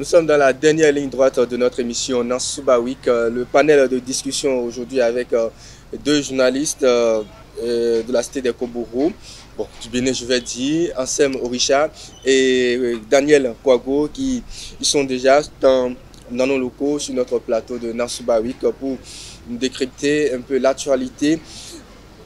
Nous sommes dans la dernière ligne droite de notre émission Nansouba Week, le panel de discussion aujourd'hui avec deux journalistes de la cité des Kobourou, bon, du Bénin je vais dire, Ansem Orisha et Daniel Kouago qui ils sont déjà dans nos locaux sur notre plateau de Nansouba Week pour décrypter un peu l'actualité.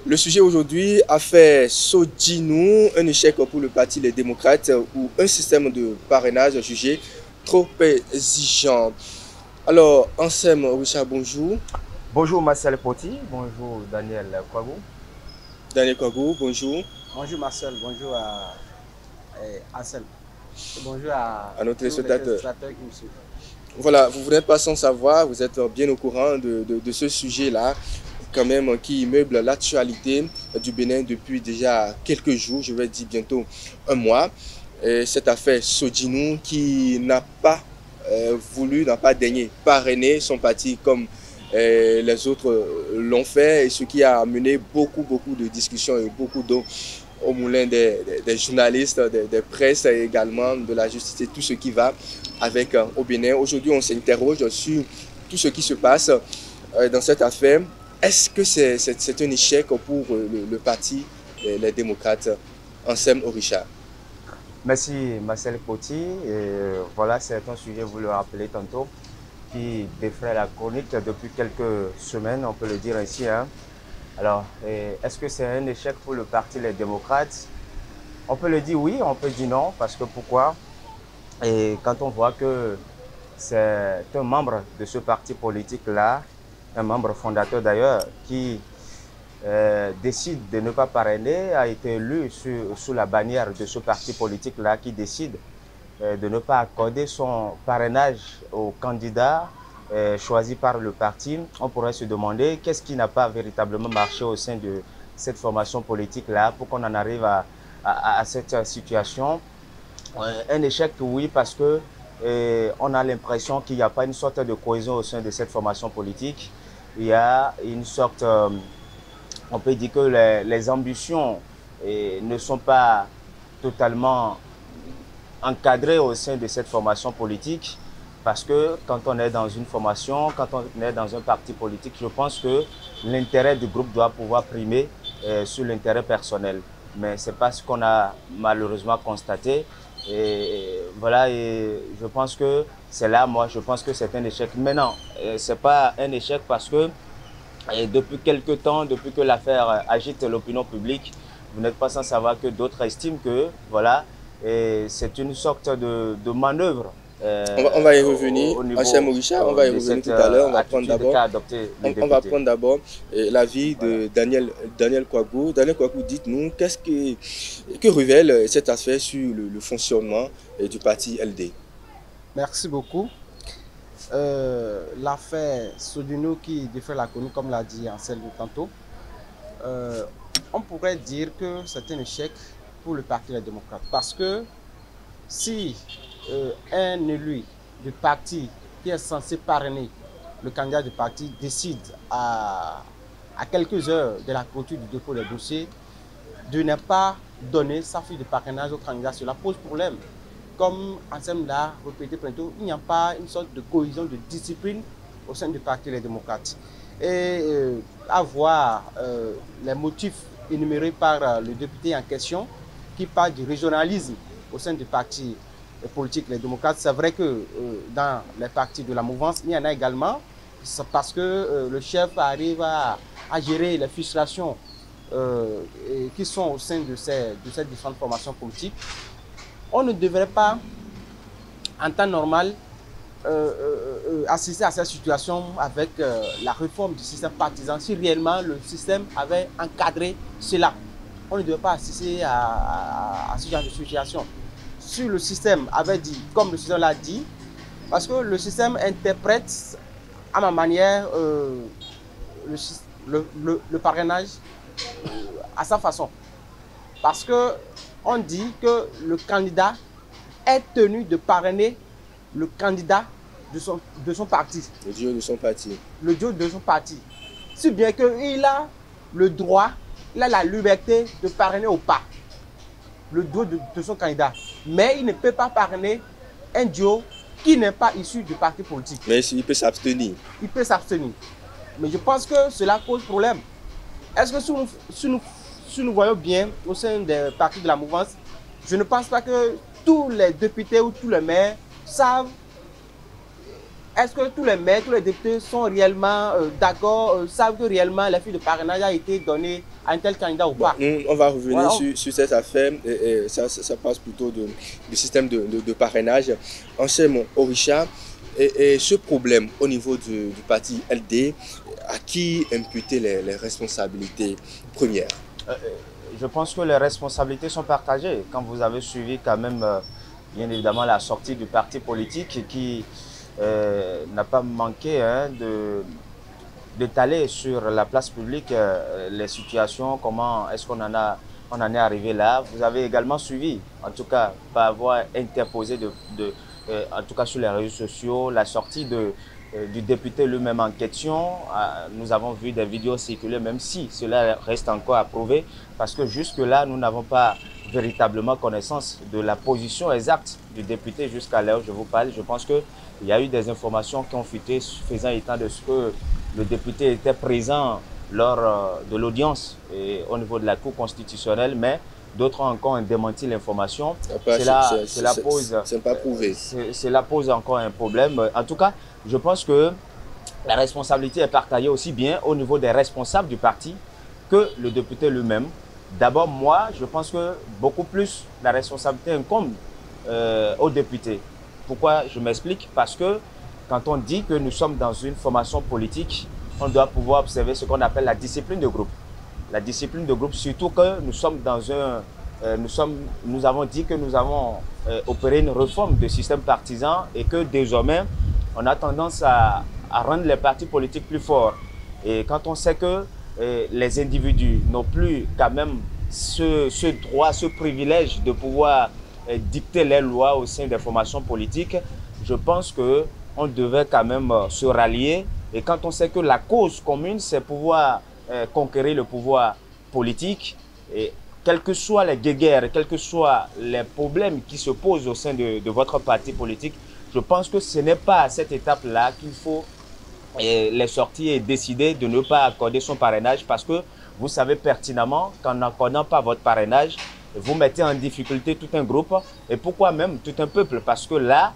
Le sujet aujourd'hui a fait Sodinou, un échec pour le parti Les Démocrates ou un système de parrainage jugé trop exigeant. Alors, Ansem Richard, bonjour. Bonjour Marcel Poti, bonjour Daniel Kouago. Daniel Kouago, bonjour. Bonjour Marcel, bonjour à Ansem. Bonjour à nos téléspectateurs qui me suivent. Voilà, vous n'êtes pas sans savoir, vous êtes bien au courant de ce sujet-là, quand même, qui meuble l'actualité du Bénin depuis déjà quelques jours, je vais dire bientôt un mois. Et cette affaire Sodinou qui n'a pas n'a pas daigné parrainer son parti comme les autres l'ont fait, et ce qui a amené beaucoup de discussions et beaucoup d'eau au moulin des journalistes, des presses et également de la justice et tout ce qui va avec au Bénin. Aujourd'hui, on s'interroge sur tout ce qui se passe dans cette affaire. Est-ce que c'est un échec pour le parti Les Démocrates? Ansem Orisha. Merci Marcel Poti. Voilà, c'est un sujet, vous le rappelez tantôt, qui défraie la chronique depuis quelques semaines, on peut le dire ainsi. Hein. Alors, est-ce que c'est un échec pour le parti Les Démocrates? On peut le dire oui, on peut dire non, parce que pourquoi? Et quand on voit que c'est un membre de ce parti politique-là, un membre fondateur d'ailleurs, qui décide de ne pas parrainer, a été élu sous la bannière de ce parti politique-là, qui décide de ne pas accorder son parrainage au candidat choisi par le parti, on pourrait se demander qu'est-ce qui n'a pas véritablement marché au sein de cette formation politique-là pour qu'on en arrive à cette situation. Un échec, oui, parce que on a l'impression qu'il n'y a pas une sorte de cohésion au sein de cette formation politique. Il y a une sorte, on peut dire que les ambitions ne sont pas totalement encadrées au sein de cette formation politique, parce que quand on est dans une formation, quand on est dans un parti politique, je pense que l'intérêt du groupe doit pouvoir primer sur l'intérêt personnel. Mais ce n'est pas ce qu'on a malheureusement constaté. Et voilà, et je pense que c'est là, moi, je pense que c'est un échec. Maintenant, ce n'est pas un échec parce que depuis quelques temps, depuis que l'affaire agite l'opinion publique, vous n'êtes pas sans savoir que d'autres estiment que, voilà, c'est une sorte de manœuvre. On va y revenir, Ansem Orisha, on va y revenir tout à l'heure. On va prendre d'abord l'avis de Daniel Kouago. Daniel Kouago, dites-nous, que révèle cette affaire sur le fonctionnement du parti LD? Merci beaucoup. L'affaire Sodinou qui défait la chronique, comme l'a dit Ansel tantôt, on pourrait dire que c'est un échec pour le Parti des Démocrates. Parce que si un élu du parti qui est censé parrainer le candidat du parti décide à quelques heures de la clôture du dépôt des dossiers de ne pas donner sa fiche de parrainage au candidat, cela pose problème. Comme Ansem l'a répété tantôt, il n'y a pas une sorte de cohésion, de discipline au sein du Parti des Démocrates. Et à voir les motifs énumérés par le député en question, qui parle du régionalisme au sein du parti politique Les Démocrates, c'est vrai que dans les partis de la mouvance, il y en a également, parce que le chef arrive à gérer les frustrations qui sont au sein de ces différentes formations politiques. On ne devrait pas, en temps normal, assister à cette situation avec la réforme du système partisan, si réellement le système avait encadré cela. On ne devrait pas assister à ce genre de situation. Si le système avait dit, comme le système l'a dit, parce que le système interprète à ma manière le parrainage à sa façon. Parce qu'on dit que le candidat est tenu de parrainer le candidat de son parti. Le duo de son parti. Le duo de son parti. Si bien qu'il a le droit, il a la liberté de parrainer ou pas le duo de son candidat. Mais il ne peut pas parrainer un duo qui n'est pas issu du parti politique. Mais il peut s'abstenir. Il peut s'abstenir. Mais je pense que cela pose problème. Est-ce que si nous voyons bien au sein des partis de la mouvance, je ne pense pas que tous les députés ou tous les maires savent. Est-ce que tous les maires, tous les députés sont réellement d'accord, savent que réellement la fiche de parrainage a été donnée à un tel candidat ou pas? On va revenir voilà. sur cette affaire. Ça passe plutôt du système de parrainage. Ancien Orisha, et ce problème au niveau du parti LD, à qui imputer les responsabilités premières? Je pense que les responsabilités sont partagées. Quand vous avez suivi quand même, bien évidemment, la sortie du parti politique qui n'a pas manqué d'étaler sur la place publique les situations, comment est-ce qu'on en est arrivé là. Vous avez également suivi, en tout cas par voie interposée, en tout cas sur les réseaux sociaux, la sortie du député lui-même en question. Nous avons vu des vidéos circuler, même si cela reste encore à prouver, parce que jusque-là, nous n'avons pas véritablement connaissance de la position exacte du député jusqu'à l'heure où je vous parle. Je pense qu'il y a eu des informations qui ont fuité faisant état de ce que le député était présent lors de l'audience au niveau de la Cour constitutionnelle, mais d'autres ont encore démenti l'information. Cela pose encore un problème. En tout cas, je pense que la responsabilité est partagée aussi bien au niveau des responsables du parti que le député lui-même. D'abord, moi, je pense que beaucoup plus la responsabilité incombe aux députés. Pourquoi je m'explique? Parce que quand on dit que nous sommes dans une formation politique, on doit pouvoir observer ce qu'on appelle la discipline de groupe. La discipline de groupe, surtout que nous sommes dans nous avons dit que nous avons opéré une réforme du système partisan et que désormais, on a tendance à rendre les partis politiques plus forts. Et quand on sait que les individus n'ont plus quand même ce droit, ce privilège de pouvoir dicter les lois au sein des formations politiques, je pense qu'on devait quand même se rallier. Et quand on sait que la cause commune, c'est pouvoir conquérir le pouvoir politique, et quelles que soient les guéguerres, quels que soient les problèmes qui se posent au sein de votre parti politique, je pense que ce n'est pas à cette étape-là qu'il faut les sortir et décider de ne pas accorder son parrainage, parce que vous savez pertinemment qu'en n'accordant pas votre parrainage, vous mettez en difficulté tout un groupe, et pourquoi même tout un peuple, parce que là,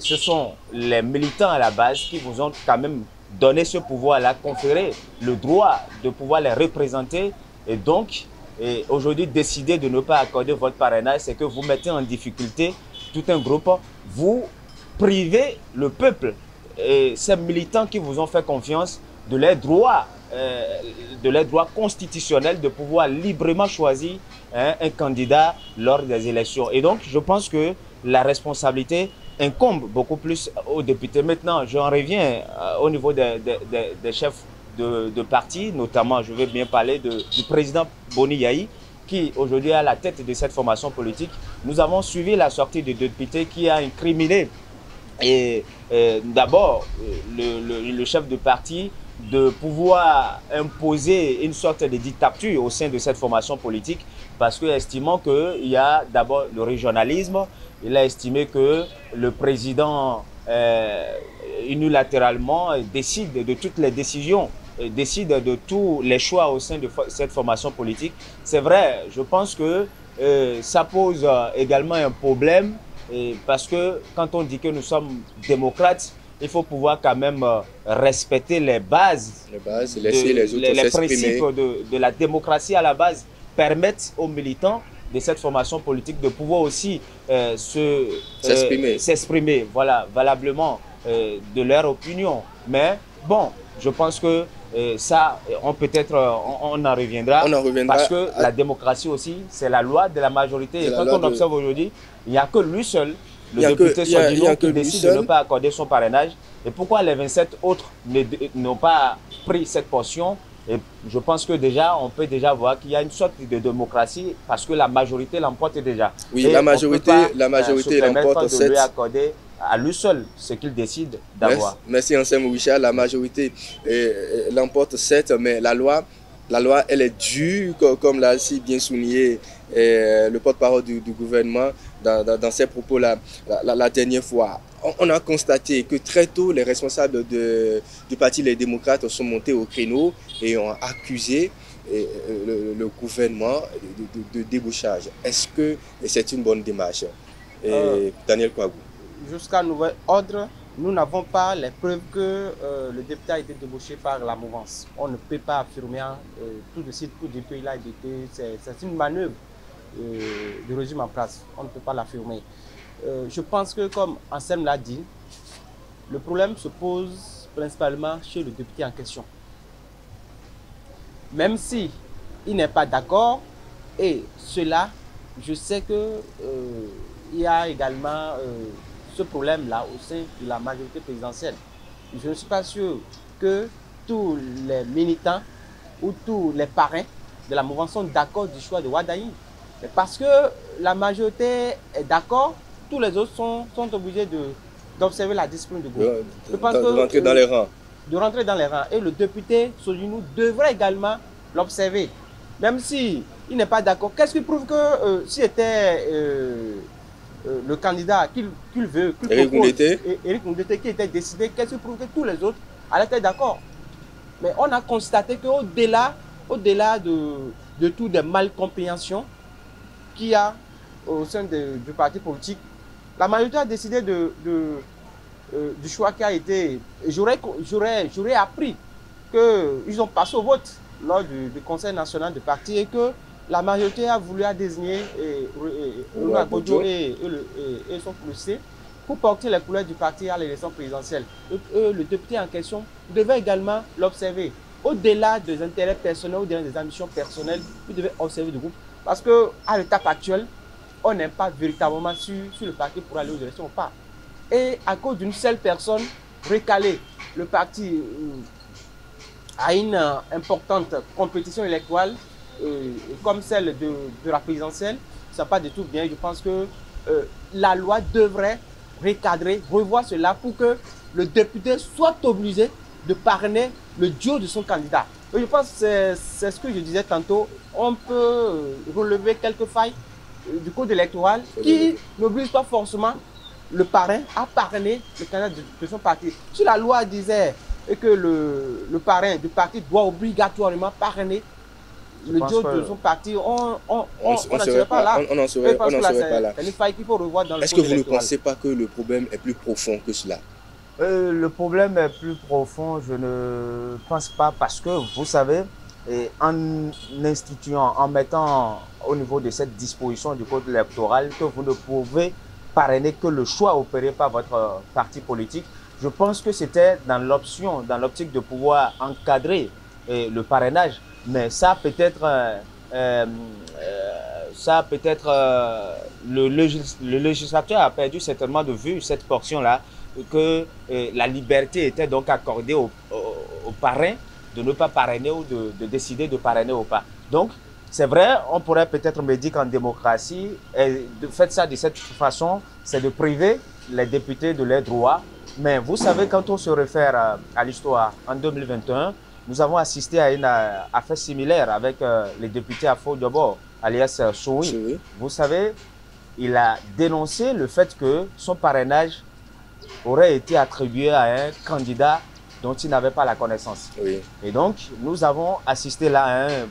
ce sont les militants à la base qui vous ont quand même donné ce pouvoir-là, conféré le droit de pouvoir les représenter. Et donc, aujourd'hui, décider de ne pas accorder votre parrainage, c'est que vous mettez en difficulté tout un groupe, vous privez le peuple et ces militants qui vous ont fait confiance de leurs droits constitutionnels de pouvoir librement choisir un candidat lors des élections. Et donc, je pense que la responsabilité incombe beaucoup plus aux députés. Maintenant, j'en reviens au niveau des chefs de parti, notamment, je vais bien parler du président Boni Yayi, qui aujourd'hui est à la tête de cette formation politique. Nous avons suivi la sortie de députés qui a incriminé d'abord le chef de parti de pouvoir imposer une sorte de dictature au sein de cette formation politique, parce que estimant qu'il y a d'abord le régionalisme, il a estimé que le président unilatéralement décide de toutes les décisions, décide de tous les choix au sein de cette formation politique. C'est vrai, je pense que ça pose également un problème, parce que quand on dit que nous sommes démocrates, il faut pouvoir quand même respecter les bases, laisser les autres les principes de la démocratie à la base, permettent aux militants de cette formation politique de pouvoir aussi s'exprimer voilà, valablement de leur opinion. Mais bon, je pense que ça, on en reviendra, parce que la démocratie aussi, c'est la loi de la majorité. Et quand on observe aujourd'hui, il n'y a que lui seul, le député Sodino, qui décide de ne pas accorder son parrainage. Et pourquoi les 27 autres n'ont pas pris cette portion? Et je pense que déjà, on peut déjà voir qu'il y a une sorte de démocratie, parce que la majorité l'emporte déjà. Oui, la majorité l'emporte. De lui accorder à lui seul ce qu'il décide d'avoir. Merci Ansem Orisha. La majorité l'emporte 7, mais la loi La loi, elle est due, comme l'a si bien souligné le porte-parole du gouvernement dans ses propos la dernière fois. On a constaté que très tôt, les responsables du Parti Les Démocrates sont montés au créneau et ont accusé le gouvernement de débauchage. Est-ce que c'est une bonne démarche? Daniel Kouagou. Jusqu'à nouvel ordre, nous n'avons pas les preuves que le député a été débauché par la mouvance. On ne peut pas affirmer tout de suite que le député a été. C'est une manœuvre de régime en place. On ne peut pas l'affirmer. Je pense que, comme Anselme l'a dit, le problème se pose principalement chez le député en question. Même si il n'est pas d'accord, et cela, je sais que il y a également ce problème-là au sein de la majorité présidentielle. Je ne suis pas sûr que tous les militants ou tous les parrains de la mouvance sont d'accord du choix de Wadaï. Parce que la majorité est d'accord, tous les autres sont obligés d'observer la discipline du groupe. De rentrer dans les rangs. De rentrer dans les rangs. Et le député Sodinou devrait également l'observer. Même s'il n'est pas d'accord. Qu'est-ce qui prouve que si c'était le candidat qu'il veut, Éric Ndoundete qui était décidé, qu'est-ce qui prouve que tous les autres allaient être d'accord? Mais on a constaté qu'au-delà de toutes les malcompréhensions qu'il y a au sein du parti politique, la majorité a décidé du choix qui a été. J'aurais appris qu'ils ont passé au vote lors du Conseil national du parti et que la majorité a voulu désigner Gbodjo et son policier pour porter les couleurs du parti à l'élection présidentielle. Le député en question devait également l'observer. Au-delà des intérêts personnels, au-delà des ambitions personnelles, il devait observer le groupe. Parce qu'à l'étape actuelle, on n'est pas véritablement sûr si le parti pourra aller aux élections ou pas. Et à cause d'une seule personne recalée, le parti a une importante compétition électorale comme celle de la présidentielle. Ça n'est pas du tout bien. Je pense que la loi devrait recadrer, revoir cela pour que le député soit obligé de parrainer le duo de son candidat. Et je pense que c'est ce que je disais tantôt. On peut relever quelques failles du code électoral qui n'oblige pas forcément le parrain à parrainer le candidat de son parti. Si la loi disait que le parrain du parti doit obligatoirement parrainer le duo de son parti, on n'en serait pas là. On n'en serait pas là. C'est une faille qu'il faut revoir dans le code électoral. Est-ce que vous ne pensez pas que le problème est plus profond que cela? Le problème est plus profond, je ne pense pas, parce que vous savez, en instituant, en mettant au niveau de cette disposition du code électoral que vous ne pouvez parrainer que le choix opéré par votre parti politique, je pense que c'était dans l'optique de pouvoir encadrer le parrainage, mais ça peut-être le législateur a perdu certainement de vue cette portion-là, que la liberté était donc accordée au parrain de ne pas parrainer ou de décider de parrainer ou pas. Donc, c'est vrai, on pourrait peut-être me dire qu'en démocratie, de faire ça de cette façon, c'est de priver les députés de leurs droits. Mais vous savez, quand on se réfère à l'histoire, en 2021, nous avons assisté à une affaire similaire avec les députés Afo Diobor, alias Soui. Vous savez, il a dénoncé le fait que son parrainage aurait été attribué à un candidat dont il n'avait pas la connaissance. Oui. Et donc, nous avons assisté là à un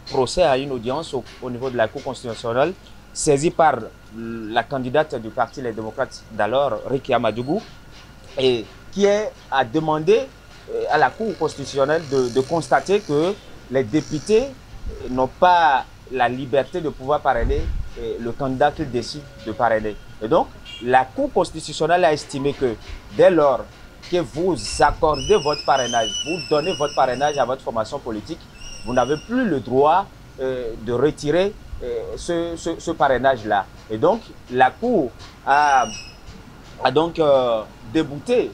procès, à une audience au niveau de la Cour constitutionnelle, saisie par la candidate du Parti Les Démocrates d'alors, Rekia Madougou, et qui a demandé à la Cour constitutionnelle de constater que les députés n'ont pas la liberté de pouvoir parrainer le candidat qu'ils décident de parrainer. Et donc, la Cour constitutionnelle a estimé que dès lors que vous accordez votre parrainage, vous donnez votre parrainage à votre formation politique, vous n'avez plus le droit de retirer ce parrainage-là. Et donc, la Cour a donc débouté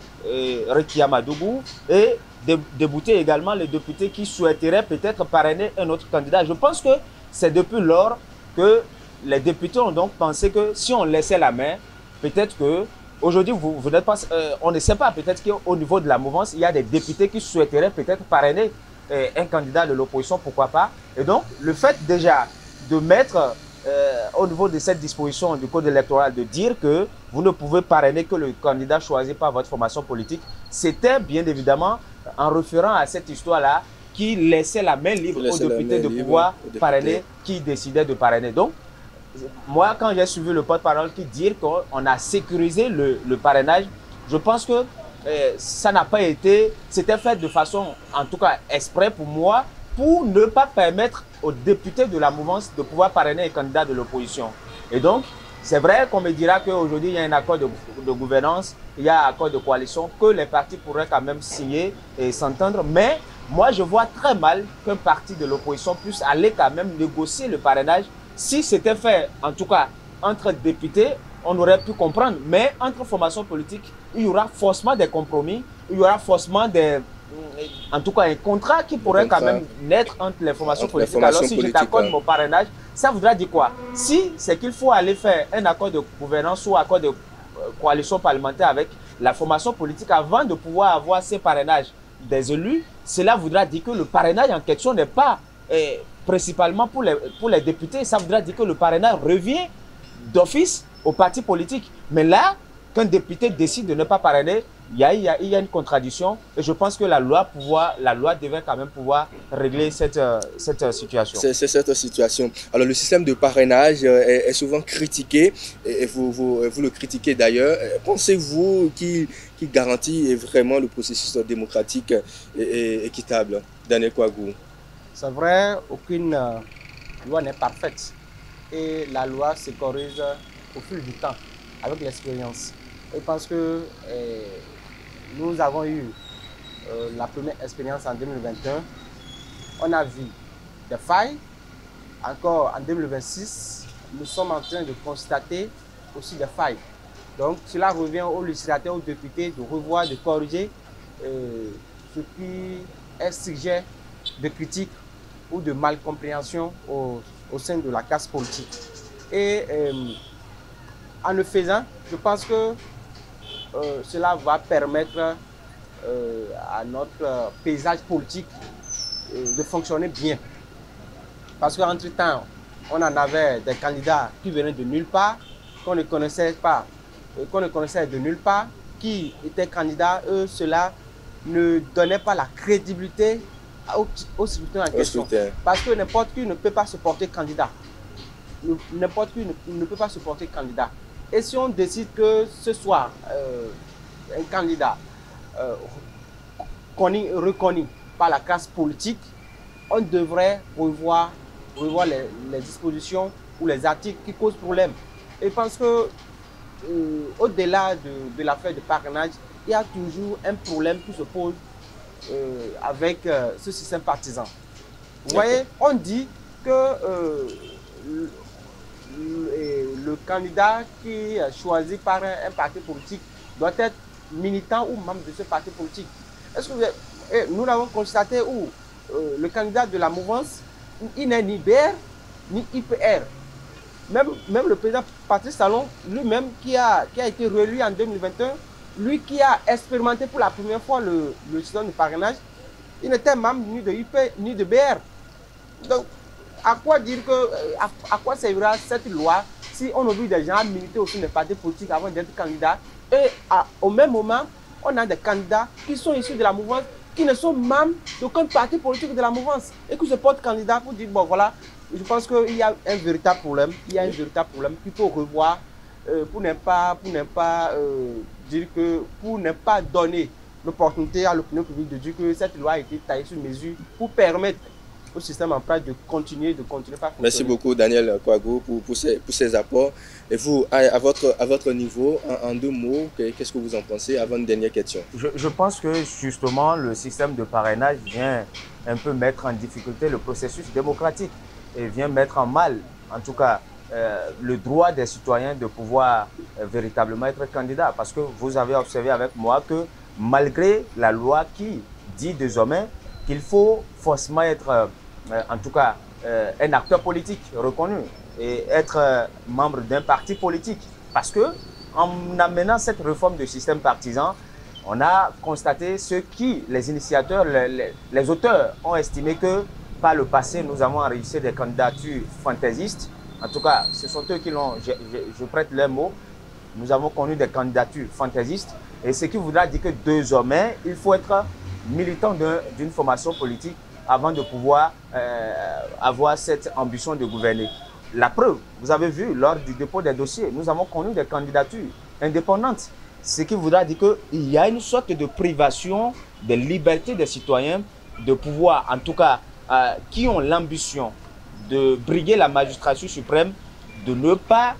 Rekia Madougou et débouté également les députés qui souhaiteraient peut-être parrainer un autre candidat. Je pense que c'est depuis lors que les députés ont donc pensé que si on laissait la main, peut-être que aujourd'hui, vous n'êtes pas, on ne sait pas, peut-être qu'au niveau de la mouvance, il y a des députés qui souhaiteraient peut-être parrainer un candidat de l'opposition, pourquoi pas. Et donc, le fait déjà de mettre au niveau de cette disposition du code électoral de dire que vous ne pouvez parrainer que le candidat choisi par votre formation politique, c'était bien évidemment en référant à cette histoire-là qui laissait la main libre aux députés de pouvoir parrainer qui décidait de parrainer. Donc, moi, quand j'ai suivi le porte-parole qui dit qu'on a sécurisé le parrainage, je pense que ça n'a pas été, c'était fait de façon, en tout cas exprès pour moi, pour ne pas permettre aux députés de la mouvance de pouvoir parrainer les candidats de l'opposition. Et donc, c'est vrai qu'on me dira qu'aujourd'hui, il y a un accord de gouvernance, il y a un accord de coalition, que les partis pourraient quand même signer et s'entendre. Mais moi, je vois très mal qu'un parti de l'opposition puisse aller quand même négocier le parrainage. Si c'était fait, en tout cas, entre députés, on aurait pu comprendre. Mais entre formations politiques, il y aura forcément des compromis, il y aura forcément en tout cas un contrat qui pourrait quand même naître entre les formations politiques. Alors si je t'accorde mon parrainage, ça voudra dire quoi? Si c'est qu'il faut aller faire un accord de gouvernance ou accord de coalition parlementaire avec la formation politique avant de pouvoir avoir ces parrainages des élus, cela voudra dire que le parrainage en question n'est pas principalement pour les députés. Ça voudra dire que le parrainage revient d'office aux partis politiques. Mais là, qu'un député décide de ne pas parrainer, il y a une contradiction et je pense que la loi devait quand même pouvoir régler cette situation. C'est cette situation. Alors le système de parrainage est souvent critiqué et vous le critiquez d'ailleurs. Pensez-vous qu'il garantit vraiment le processus démocratique et équitable? Daniel Kouagou. C'est vrai, aucune loi n'est parfaite et la loi se corrige au fil du temps avec l'expérience. Je pense que nous avons eu la première expérience en 2021. On a vu des failles. Encore en 2026, nous sommes en train de constater aussi des failles. Donc cela revient aux législateurs, aux députés de revoir, de corriger ce qui est sujet de critique ou de malcompréhension au sein de la classe politique. Et en le faisant, je pense que cela va permettre à notre paysage politique de fonctionner bien. Parce qu'entre-temps, on en avait des candidats qui venaient de nulle part, qu'on ne connaissait pas, qu'on ne connaissait de nulle part, qui étaient candidats, eux, cela ne donnait pas la crédibilité au scrutin en question. Parce que n'importe qui ne peut pas se porter candidat. N'importe qui ne peut pas se porter candidat. Et si on décide que ce soit un candidat reconnu par la classe politique, on devrait revoir les dispositions ou les articles qui posent problème. Et je pense que au-delà de l'affaire de parrainage, il y a toujours un problème qui se pose avec ce système partisan. Vous voyez, on dit que le candidat qui est choisi par un parti politique doit être militant ou membre de ce parti politique. Est-ce que nous l'avons constaté où le candidat de la mouvance, il n'est ni BR ni IPR. Même le président Patrice Talon, lui-même qui a été réélu en 2021, lui qui a expérimenté pour la première fois le système de parrainage, il n'était membre ni de IP ni de BR. Donc, à quoi dire que, à quoi servira cette loi si on oblige des gens à militer au sein des partis politiques avant d'être candidats et au même moment, on a des candidats qui sont issus de la mouvance, qui ne sont membres d'aucun parti politique de la mouvance et qui se portent candidats pour dire, bon voilà, je pense qu'il y a un véritable problème, qu'il faut revoir pour ne pas dire que, pour ne pas donner l'opportunité à l'opinion publique de dire que cette loi a été taillée sur mesure pour permettre au système en place de continuer par fonctionner. Merci beaucoup Daniel Kouagou pour ces apports. Et vous, à votre niveau, en 2 mots, qu'est-ce que vous en pensez avant une dernière question? Je pense que justement le système de parrainage vient un peu mettre en difficulté le processus démocratique et vient mettre en mal, en tout cas, le droit des citoyens de pouvoir véritablement être candidat. Parce que vous avez observé avec moi que malgré la loi qui dit désormais qu'il faut forcément être, en tout cas, un acteur politique reconnu et être membre d'un parti politique. Parce que en amenant cette réforme du système partisan, on a constaté ce qui, les initiateurs, les auteurs ont estimé que par le passé, nous avons enregistré des candidatures fantaisistes. En tout cas, ce sont eux qui l'ont, je prête leurs mots. Nous avons connu des candidatures fantaisistes. Et ce qui voudra dire que désormais, il faut être militant d'une formation politique avant de pouvoir avoir cette ambition de gouverner. La preuve, vous avez vu, lors du dépôt des dossiers, nous avons connu des candidatures indépendantes. Ce qui voudra dire qu'il y a une sorte de privation de liberté des citoyens de pouvoir, en tout cas, qui ont l'ambition de briguer la magistrature suprême, de ne pas,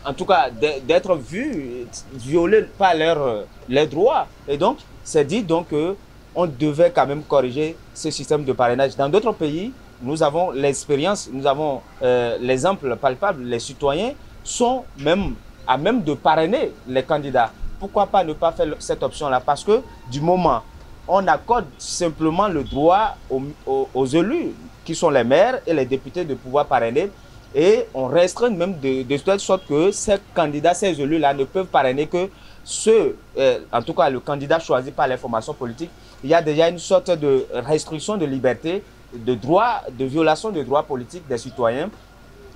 en tout cas, d'être vus, violés par leurs droits. Et donc, c'est dit donc qu'on devait quand même corriger ce système de parrainage. Dans d'autres pays, nous avons l'expérience, nous avons l'exemple palpable, les citoyens sont même à même de parrainer les candidats. Pourquoi pas ne pas faire cette option-là? Parce que du moment on accorde simplement le droit aux élus, qui sont les maires et les députés, de pouvoir parrainer, et on restreint même de telle sorte que ces candidats, ces élus-là ne peuvent parrainer que ceux, en tout cas le candidat choisi par les formations politiques. Il y a déjà une sorte de restriction de liberté, de droit, de violation des droits politiques des citoyens.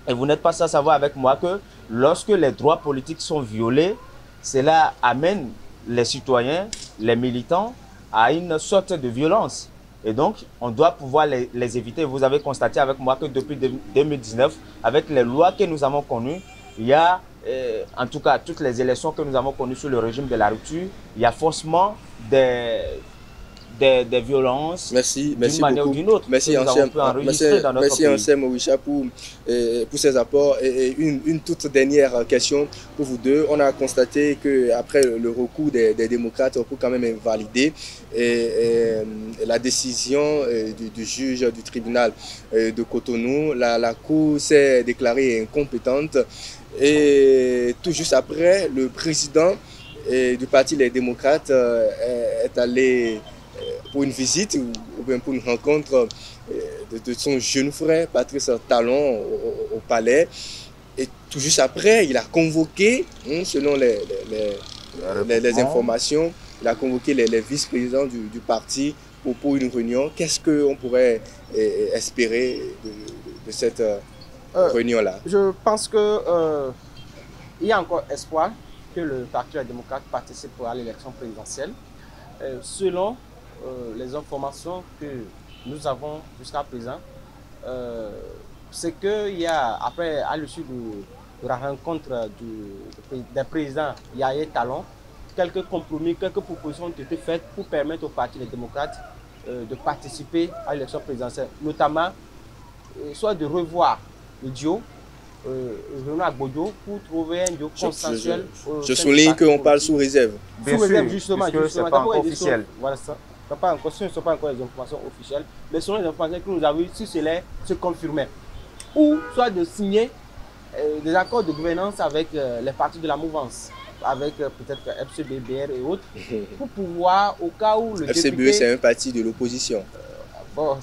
Et vous n'êtes pas sans savoir avec moi que lorsque les droits politiques sont violés, cela amène les citoyens, les militants, à une sorte de violence. Et donc, on doit pouvoir les éviter. Vous avez constaté avec moi que depuis 2019, avec les lois que nous avons connues, il y a, en tout cas, toutes les élections que nous avons connues sous le régime de la rupture, il y a forcément des violences d'une manière ou d'une autre. Merci Ansem Orisha pour ces apports. Et une toute dernière question pour vous deux. On a constaté qu'après le recours des démocrates pour quand même invalider la décision du juge du tribunal de Cotonou, la Cour s'est déclarée incompétente. Et tout juste après, le président du parti Les Démocrates est allé pour une visite ou bien pour une rencontre de son jeune frère Patrice Talon au palais. Et tout juste après, il a convoqué, selon les informations, il a convoqué les vice-présidents du parti pour une réunion. Qu'est-ce qu'on pourrait espérer de cette réunion-là? Je pense qu'il y a encore espoir que le Parti démocrate participe à l'élection présidentielle. Selon les informations que nous avons jusqu'à présent, c'est qu'il y a, après, à l'issue de la rencontre des présidents Yahya Talon, quelques compromis, quelques propositions ont été faites pour permettre au Parti des démocrates de participer à l'élection présidentielle, notamment soit de revoir le duo Renaud Agbodo pour trouver un duo consensuel. Je souligne qu'on parle sous réserve. Sous réserve, justement, c'est pas encore officiel. Voilà ça. Ce ne sont pas encore les informations officielles, mais selon les informations que nous avons eues, si cela se confirmait, ou soit de signer des accords de gouvernance avec les partis de la mouvance, avec peut-être FCB, BR et autres, pour pouvoir, au cas où le FCB, député... c'est un parti de l'opposition. Bon,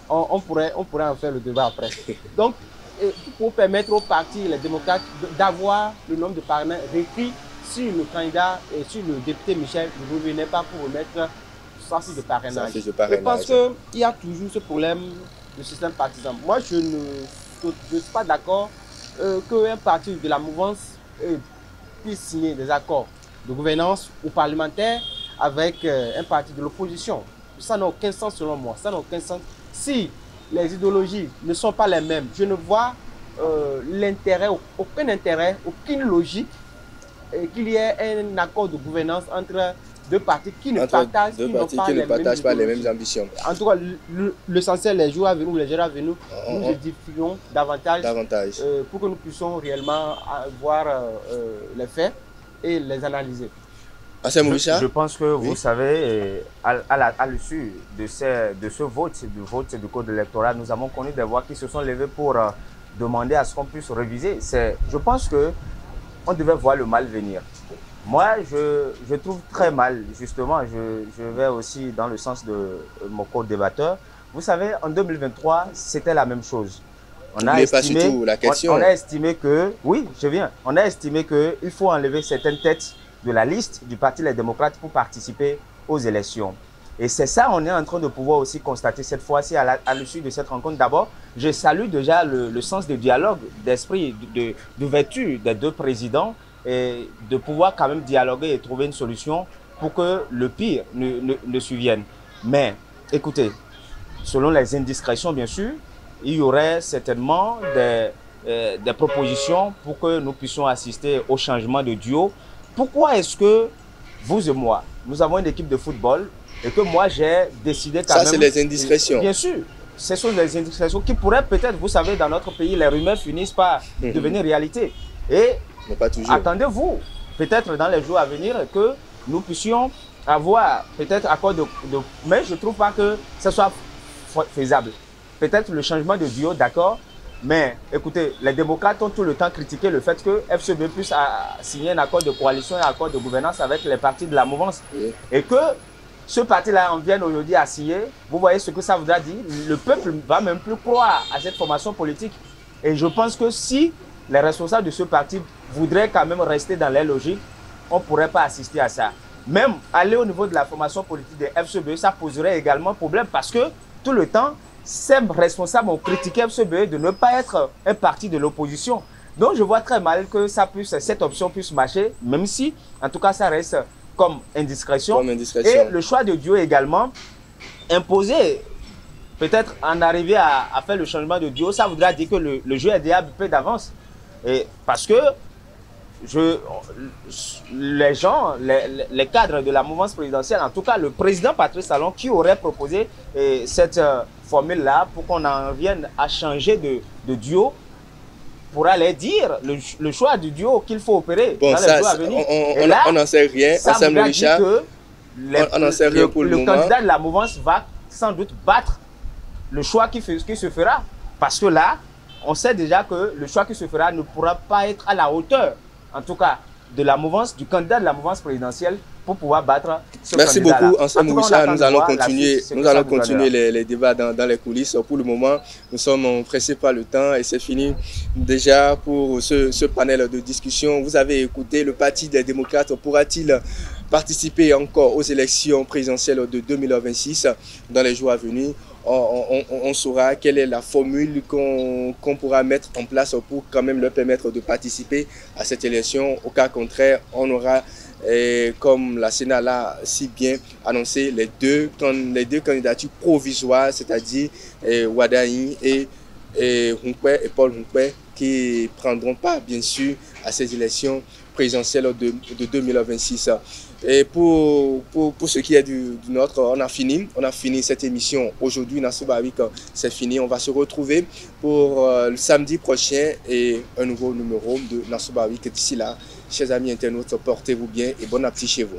on pourrait en faire le débat après. Donc, pour permettre aux partis, les démocrates, d'avoir le nombre de parrainages requis si le candidat et si le député Michel ne revenait pas pour remettre de parrainage. Je pense qu'il y a toujours ce problème de système partisan. Moi, je ne suis pas d'accord qu'un parti de la mouvance puisse signer des accords de gouvernance ou parlementaire avec un parti de l'opposition. Ça n'a aucun sens selon moi. Ça n'a aucun sens. Si les idéologies ne sont pas les mêmes, je ne vois aucun intérêt, aucune logique qu'il y ait un accord de gouvernance entre deux partis qui ne partagent pas les mêmes ambitions. En tout cas, l'essentiel, les jours à venir ou les heures à venir, nous édifions davantage. Pour que nous puissions réellement voir les faits et les analyser. Je pense que vous savez, à l'issue de ce vote, du code électoral, nous avons connu des voix qui se sont levées pour demander à ce qu'on puisse réviser. Je pense qu'on devait voir le mal venir. Moi, je trouve très mal, justement, je vais aussi dans le sens de mon co-débatteur. Vous savez, en 2023, c'était la même chose. On a estimé que, oui, je viens, on a estimé qu'il faut enlever certaines têtes de la liste du Parti Les Démocrates pour participer aux élections. Et c'est ça, on est en train de pouvoir aussi constater cette fois-ci à l'issue de cette rencontre. D'abord, je salue déjà le sens de dialogue, d'esprit, d'ouverture des deux présidents et de pouvoir quand même dialoguer et trouver une solution pour que le pire ne survienne. Mais écoutez, selon les indiscrétions bien sûr, il y aurait certainement des propositions pour que nous puissions assister au changement de duo. Pourquoi est-ce que vous et moi, nous avons une équipe de football et que moi j'ai décidé quand même... Ça, c'est les indiscrétions. Bien sûr, ce sont des indiscrétions qui pourraient peut-être, vous savez, dans notre pays, les rumeurs finissent par devenir réalité. Et mais pas toujours. Attendez-vous, peut-être dans les jours à venir, que nous puissions avoir peut-être accord de... Mais je ne trouve pas que ce soit faisable. Peut-être le changement de duo, d'accord. Mais écoutez, les démocrates ont tout le temps critiqué le fait que FCB puisse signer un accord de coalition et un accord de gouvernance avec les partis de la mouvance. Oui. Et que ce parti-là en vienne aujourd'hui à signer, vous voyez ce que ça voudra dire. Le peuple ne va même plus croire à cette formation politique. Et je pense que si les responsables de ce parti voudraient quand même rester dans leur logique, on ne pourrait pas assister à ça. Même aller au niveau de la formation politique des FCB, ça poserait également problème parce que tout le temps, ces responsables ont critiqué FCB de ne pas être un parti de l'opposition. Donc je vois très mal que cette option puisse marcher, même si, en tout cas, ça reste comme indiscrétion. Et le choix de duo également, imposer, peut-être en arriver à faire le changement de duo, ça voudra dire que le jeu est déjà un peu d'avance. Parce que les gens, les cadres de la mouvance présidentielle, en tout cas le président Patrice Talon, qui aurait proposé cette formule-là pour qu'on en vienne à changer de duo, pourra leur dire le choix du duo qu'il faut opérer dans les jours à venir. On n'en sait rien. Ça voudra dire que le candidat de la mouvance va sans doute battre le choix qui se fera. Parce que là, on sait déjà que le choix qui se fera ne pourra pas être à la hauteur, en tout cas, de la mouvance, du candidat de la mouvance présidentielle pour pouvoir battre ce candidat-là. Merci beaucoup, Ansem Mouroucha. Nous allons continuer les débats dans les coulisses. Pour le moment, nous sommes pressés par le temps et c'est fini déjà pour ce panel de discussion. Vous avez écouté, le Parti des démocrates pourra-t-il participer encore aux élections présidentielles de 2026 dans les jours à venir? On saura quelle est la formule qu'on pourra mettre en place pour quand même leur permettre de participer à cette élection. Au cas contraire, on aura, comme la Sénat l'a si bien annoncé, les deux candidatures provisoires, c'est-à-dire Wadaï et Paul Hunkwe, qui ne prendront pas, bien sûr, à ces élections présidentielles de 2026. Et pour ce qui est du nôtre, on a fini cette émission aujourd'hui. Nassau Barwick, c'est fini. On va se retrouver pour le samedi prochain et un nouveau numéro de Nassau Barwick. D'ici là, chers amis internautes, portez-vous bien et bon appétit chez vous.